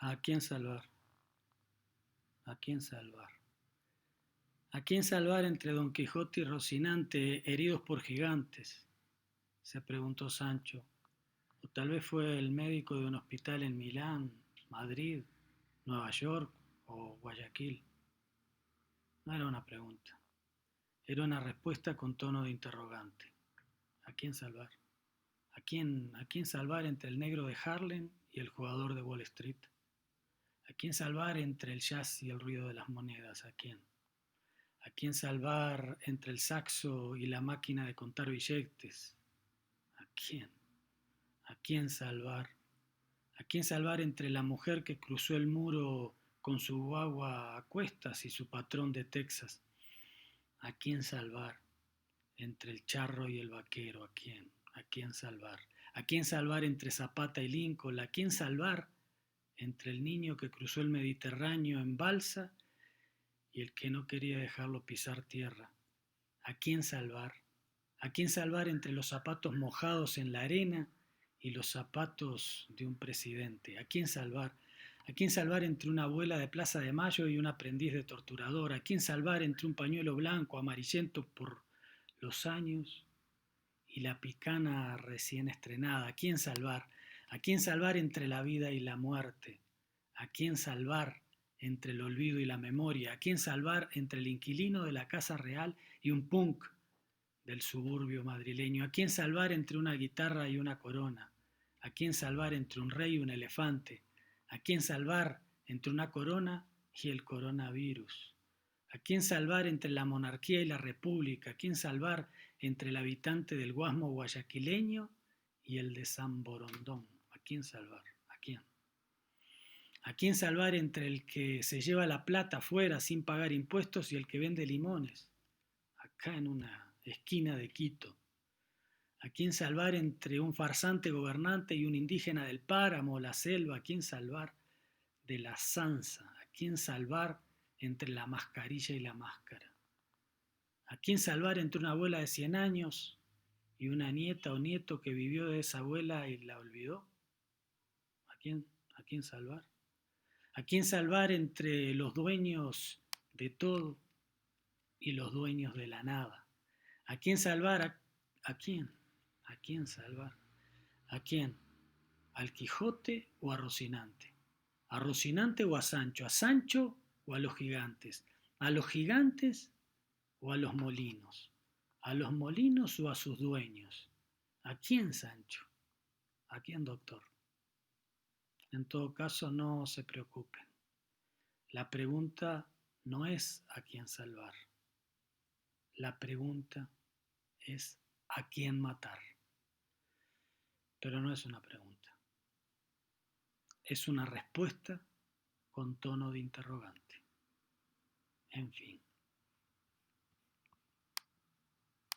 ¿A quién salvar? ¿A quién salvar? ¿A quién salvar entre Don Quijote y Rocinante, heridos por gigantes? Se preguntó Sancho. O tal vez fue el médico de un hospital en Milán, Madrid, Nueva York o Guayaquil. No era una pregunta, era una respuesta con tono de interrogante. ¿A quién salvar? ¿A quién salvar entre el negro de Harlem y el jugador de Wall Street? ¿A quién salvar entre el jazz y el ruido de las monedas? ¿A quién? ¿A quién salvar entre el saxo y la máquina de contar billetes? ¿A quién? ¿A quién salvar? ¿A quién salvar entre la mujer que cruzó el muro con su guagua a cuestas y su patrón de Texas? ¿A quién salvar entre el charro y el vaquero? ¿A quién? ¿A quién salvar? ¿A quién salvar entre Zapata y Lincoln? ¿A quién salvar entre el niño que cruzó el Mediterráneo en balsa y el que no quería dejarlo pisar tierra? ¿A quién salvar? ¿A quién salvar entre los zapatos mojados en la arena y los zapatos de un presidente? ¿A quién salvar? ¿A quién salvar entre una abuela de Plaza de Mayo y un aprendiz de torturador? ¿A quién salvar entre un pañuelo blanco amarillento por los años y la picana recién estrenada? ¿A quién salvar? ¿A quién salvar entre la vida y la muerte? ¿A quién salvar entre el olvido y la memoria? ¿A quién salvar entre el inquilino de la casa real y un punk del suburbio madrileño? ¿A quién salvar entre una guitarra y una corona? ¿A quién salvar entre un rey y un elefante? ¿A quién salvar entre una corona y el coronavirus? ¿A quién salvar entre la monarquía y la república? ¿A quién salvar entre el habitante del Guasmo guayaquileño y el de San Borondón? ¿A quién salvar? ¿A quién? ¿A quién salvar entre el que se lleva la plata afuera sin pagar impuestos y el que vende limones acá en una esquina de Quito? ¿A quién salvar entre un farsante gobernante y un indígena del páramo o la selva? ¿A quién salvar de la zanza? ¿A quién salvar entre la mascarilla y la máscara? ¿A quién salvar entre una abuela de 100 años y una nieta o nieto que vivió de esa abuela y la olvidó? ¿A quién? ¿A quién salvar? ¿A quién salvar entre los dueños de todo y los dueños de la nada? ¿A quién salvar? ¿A quién? ¿A quién salvar? ¿A quién? ¿Al Quijote o a Rocinante? ¿A Rocinante o a Sancho? ¿A Sancho o a los gigantes? ¿A los gigantes o a los molinos? ¿A los molinos o a sus dueños? ¿A quién, Sancho? ¿A quién, doctor? En todo caso, no se preocupen. La pregunta no es a quién salvar. La pregunta es a quién matar. Pero no es una pregunta. Es una respuesta con tono de interrogante. En fin.